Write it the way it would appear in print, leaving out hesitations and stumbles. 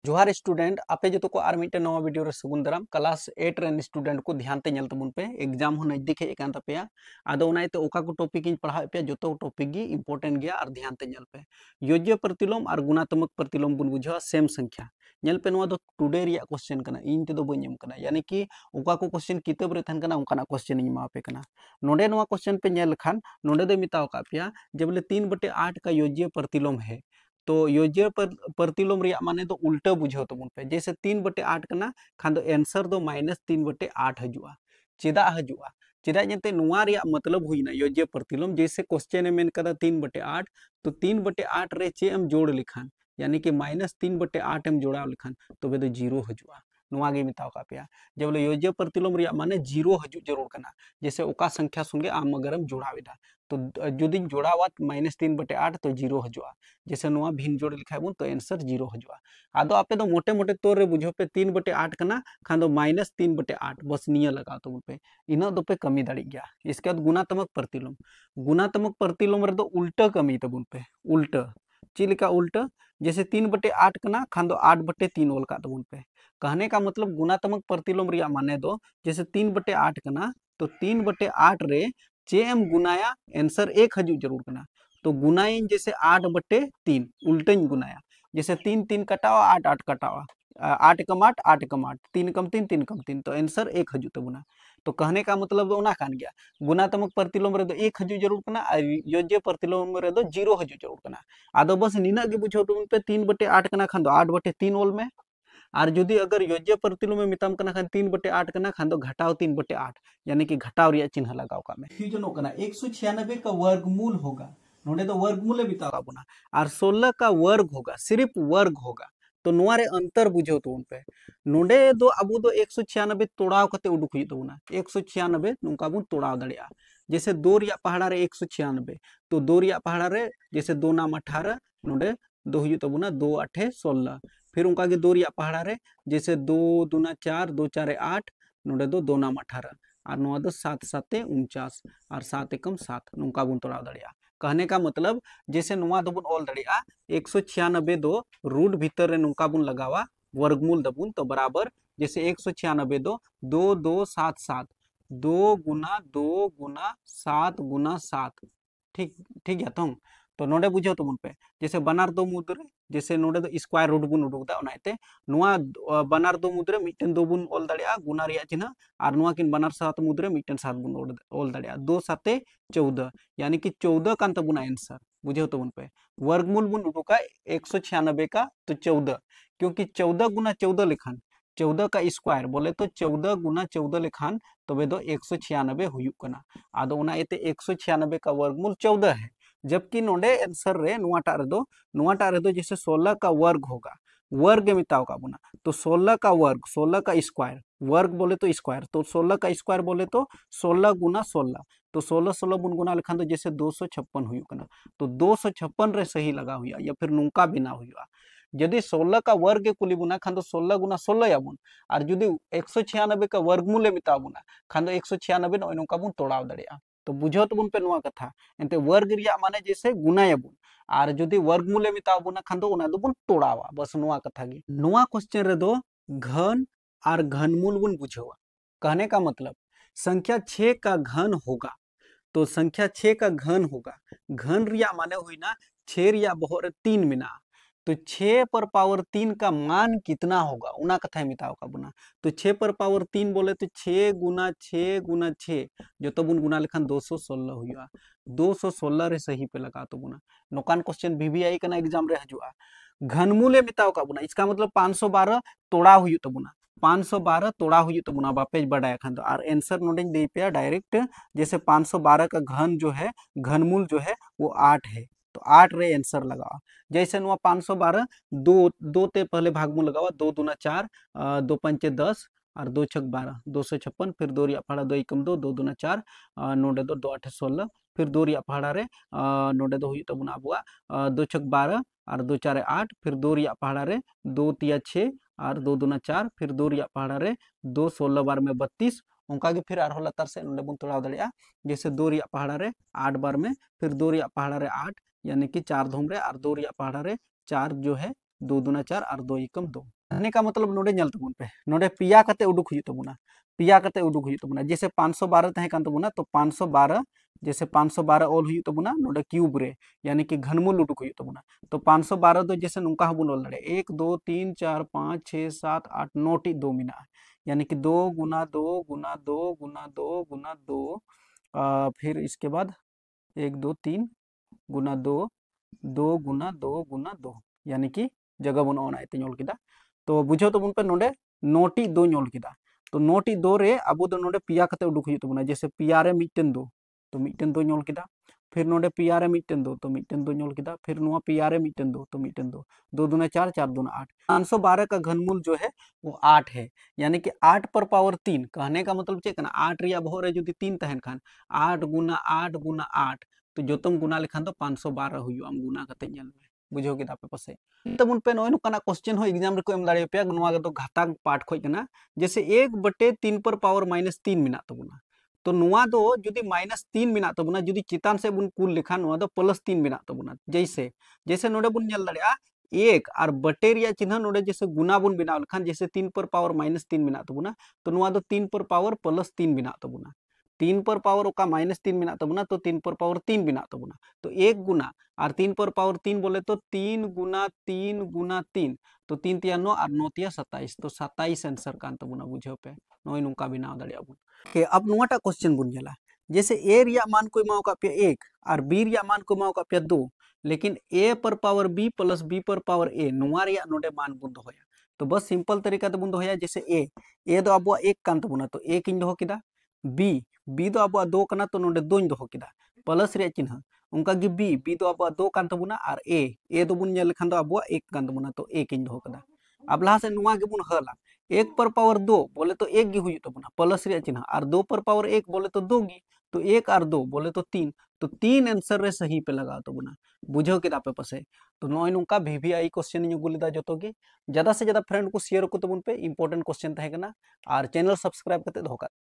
जोहार स्टूडेंट आपे जो को आर मिटे नवा वीडियो रे सगुन दाराम क्लास 8 रेन स्टूडेंट को ध्यान ते नेल तबुन पे एग्जाम हो नजदीक हे कान तपेया आदो उनाइते ओका को टॉपिक इन पढ़ा पे जो टॉपिक गी इंपोर्टेंट गया और ध्यान ते नेल पे योज्य प्रतिलोम और गुणात्मक प्रतिलोम बुन बुझा सेम संख्या नेल पे नवा दो टुडे रिया क्वेश्चन कना इन ते दो बयम कना यानी कि ओका को क्वेश्चन किताब रे थान कना ओकाना क्वेश्चन इन मा पे कना नोडे नवा क्वेश्चन पे नेल खान नोडे दो मिताव का पिया जब ले 3/8 का योज्य प्रतिलोम है तो योज्य प्रतिलोम माने तो उल्टा बुझो तबन पे जैसे 3/8 कना खान दो आंसर दो -3/8 हजुआ चेदा हजुआ चेदा जते नुआ रिया मतलब हुईना योज्य प्रतिलोम जैसे क्वेश्चन मेन कदा 3/8 तो 3/8 रे चे एम जोड़ लिखान यानी कि -3/8 एम जोड़ा लिखान तबे तो 0 हजुआ नुआ गे मिताव का पे जब ले योज्य प्रतिलोम रिया माने 0 हजु जरूर कना जैसे ओका संख्या संगे आम अगर हम जोड़ावेदा तो जुदी जोड़ावा -3/8 तो 0 हजुआ जैसे नुआ भिन्न जोड़ लिखा बन तो आंसर 0 हजुआ आदो आपे तो मोटे मोटे तौर रे बुझो पे 3/8 कना खान दो -3/8 बस निया लगा तो पे इना दो पे कमी दाड़ी गया इसके बाद गुणात्मक प्रतिलोम रे दो उल्टा कमी तबुन पे उल्टा चिलिका उल्टा जैसे 3/8 कना खान दो 8/3 ओल का तबुन पे कहने का मतलब गुणात्मक प्रतिलोम रिया माने दो जैसे 3/8 कना तो 3/8 रे चे एम गुनाया आंसर 1 हजु जरूर कना तो गुनाइन जैसे 8/3 उल्टन गुनाया जैसे 3 3 कटावा 8 8 कटावा 8 कम 8 8 कम 8 3 कम 3 3 कम 3 तो आंसर 1 हजु तबुना तो कहने का मतलब ओना कान गया गुणात्मक प्रतिलोम रे दो 1 हजु जरूर कना योज्य प्रतिलोम रे दो 0 हजु जरूर कना आदो बस निना गे बुझो तबुन पे 3/8 कना खान दो 8/3 ओल में और जुदी अगर योज्य प्रतिलोम में मिताम कना खान 3/8 कना खान दो घटाव 3/8 यानी कि घटाव रिया चिन्ह लगाओ का में फ्यूजन कना 196 का वर्गमूल होगा नोडे तो वर्गमूल बितावा बुना और 16 का वर्ग होगा सिर्फ वर्ग होगा तो नोरे अंतर बुझो तो उन पे नोडे दो अबू दो 196 तोड़ाव कते उडुक हुई तो ना 196 नुका बुन तोड़ाव दड़िया जैसे 2 रिया पहाड़ा रे 196 तो 2 रिया पहाड़ा रे जैसे 2 नाम 18 नोडे 2 हुई तो बुना 2 8 16 फिर उनका के 2 रिया पहाड़ा रे जैसे 2 दूना 4 2 4 8 नोडे दो 2 नाम 18 और नोआ दो 7 7 49 और 7 एकम 7 नुका बुन तोड़ाव दड़िया कहने का मतलब जैसे नुआ दबुन ऑल दड़िया 196 दो रूट भीतर रे नुका बुन लगावा वर्गमूल दबुन तो बराबर जैसे 196 दो 2 2 7 7 2 गुना 2 गुना 7 गुना 7 ठीक ठीक है तो नोडे बुझो तो मुन पे जैसे बनार दो मुद्रे जैसे नोडे दो स्क्वायर रूट बुन उडुक दा ओनाइते नुआ बनार दो मुद्रे मिटन दो बुन ऑल दड़िया गुना रिया चिन्ह और नुआ किन बनार सात मुद्रे मिटन सात बुन ऑल दड़िया 2 7 14 यानी कि 14 कान तबुना आंसर बुझो तो मुन पे वर्गमूल बुन उडुका 196 का तो 14 क्योंकि 14 गुना 14 लिखान 14 का स्क्वायर बोले तो 14 गुना 14 लिखान तबे दो 196 हुयुक कना आदो ओना एते 196 का वर्गमूल 14 है जबकि नोडे आंसर रे नुआटा रे दो जैसे 16 का वर्ग होगा वर्ग मिताव का बुना तो 16 का वर्ग 16 का स्क्वायर वर्ग बोले तो स्क्वायर तो 16 का स्क्वायर बोले तो 16 गुना 16 तो 16 16 बुन गुना लिखान तो जैसे 256 हुई कना तो 256 रे सही लगा हुआ या फिर नुका बिना हुआ यदि 16 का वर्ग कुली बुना खान तो 16 गुना 16 या बुन और जुदी 196 का वर्गमूल मिताव बुना खान तो 196 नुका बुन तोड़ाव दड़िया तो बुझो तो बुन पे नुआ कथा एंते वर्ग रिया माने जैसे गुनायाबुन और जुदी वर्गमूल मिताव बुना खान तो उना दो बुन तोड़ावा बस नुआ कथा गे नुआ क्वेश्चन रे दो घन और घनमूल बुन बुझवा कहने का मतलब संख्या 6 का घन होगा तो संख्या 6 का घन होगा घन रिया माने हुई ना 6 रिया बहुत 3 मिना तो 6 पर पावर 3 का मान कितना होगा उना कथा मिताव का बुना तो 6 पर पावर 3 बोले तो 6 गुना 6 गुना 6 जो तो बुन गुना लिखान 216 हुआ 216 रे सही पे लगा तो बुना नोकान क्वेश्चन VVI का एग्जाम रे हजुआ घनमूल मिताव का बुना इसका मतलब 512 तोड़ा हुई तो बुना 512 तोड़ा हुई तो बुना बापेज बढ़ाया खान तो और आंसर नोट दे पे डायरेक्ट जैसे 512 का घन जो है घनमूल जो है वो 8 है तो 8 रे आंसर लगावा जैसे नुआ 512 दो ते पहले भागमूल लगावा 2 दूना 4 2 पंचे 10 और 2 छक 12 256 फिर 2 रिया पहाड़ा 2 एकम 2 2 दूना 4 नोडे 2 2 8 16 फिर 2 रिया पहाड़ा रे नोडे 2 हुई तो बुना बुआ 2 छक 12 और 2 4 8 फिर 2 रिया पहाड़ा रे 2 तिया 6 और 2 दूना 4 फिर 2 रिया पहाड़ा रे 2 16 बार में 32 उनका के फिर आरो लतार से नोडे बुन तोड़ा दड़िया जैसे 2 रिया पहाड़ा रे 8 बार में फिर 2 रिया पहाड़ा रे 8 यानी कि 4 धूम रे और 2 रिया पहाड़ा रे 4 जो है 2 दूना 4 और 2 एकम 2 कहने का मतलब नोडे ñel तबुन पे नोडे पिया कते उडुक हुई तबुना पिया कते उडुक हुई तबुना जैसे 512 तहे कान तबुना तो 512 जैसे 512 ऑल हुई तबुना नोडे क्यूब रे यानी कि घनमूल उडुक हुई तबुना तो 512 दो जैसे नुका हबुन ऑल दड़े 1 2 3 4 5 6 7 8 9 टी 2 मिना यानी कि 2 गुना 2 गुना 2 गुना 2 गुना 2 फिर इसके बाद 1 2 3 गुना 2 2 गुना 2 गुना 2 यानी कि जगह बन ऑन आयते ñol किदा तो बुझो तो पे नोडे नोटी दो ñol किदा तो नोटी दो रे अबो दो नोडे पिया कते उडुक हुई तबुना जैसे पिया रे मिटन दो तो मिटन दो ñol किदा फिर नोडे पिया रे मिटन दो तो मिटन दो ñol किदा फिर नुआ पिया रे मिटन दो तो मिटन दो 2 दूना 4 4 दूना 8 512 का घनमूल जो है वो 8 है यानी कि 8 पर पावर 3 कहने का मतलब चेक ना 8 रिया बहो रे जुदी 3 तहन खान 8 गुना 8 गुना 8 तो जोतम गुना लेखान तो 512 हुई गुना कते ñel में बुझो के दापे पसे तबुन पे नोय नुकाना क्वेश्चन हो एग्जाम रे को एम दाड़े पे नुआ दो घाताक पाठ खोज कना जैसे 1/3 पर पावर -3 मिना तबुना तो नुआ दो जुदी -3 मिना तबुना जुदी चितान से बुन कुल लेखा नुआ दो +3 मिना तबुना जैसे जैसे नोडे बुन ñel दाड़े एक और बटे रिया चिन्ह नोडे जैसे गुना बुन बिना लेखान जैसे 3 पर पावर -3 मिना तबुना तो नुआ दो 3 पर पावर +3 बिना तबुना 3 पर पावर ओका -3 मिना तबुना तो 3 पर पावर 3 बिना तबुना तो 1 गुना और 3 पर पावर 3 बोले तो 3 गुना 3 गुना 3 तो 3 तिया 9 और 9 तिया 27 तो 27 आंसर कान तबुना बुझो पे नोय नुका बिना दाड़िया बुन के अब नुआटा क्वेश्चन बुन जला जैसे ए रिया मान को माओ का पे 1 और बी रिया मान को माओ का पे 2 लेकिन ए पर पावर बी प्लस बी पर पावर ए नुआ रिया नोडे मान बुन दोया तो बस सिंपल तरीका ते बुन दोया जैसे ए दो अब 1 कान तबुना तो 1 इन दो किदा बी बी दो अब 2 कना तो नोडे 2 इन दो किदा प्लस रे चिन्ह उनका गी बी दो अब 2 कान तबुना और ए दो बुन ñel लेखान दो अब 1 कान तबुना तो 1 इन दो कदा अब लहा से नुआ गे बुन हला 1 पर पावर 2 बोले तो 1 गी हुई तबुना प्लस रे चिन्ह और 2 पर पावर 1 बोले तो 2 गी तो 1 और 2 बोले तो 3 तो 3 आंसर रे सही पे लगा तबुना बुझो के दापे पसे तो नोय नुका वीवीआई क्वेश्चन इन गुलिदा जतो गी ज्यादा से ज्यादा फ्रेंड को शेयर को तबुन पे इंपोर्टेंट क्वेश्चन तहे कना और चैनल सब्सक्राइब करते धोका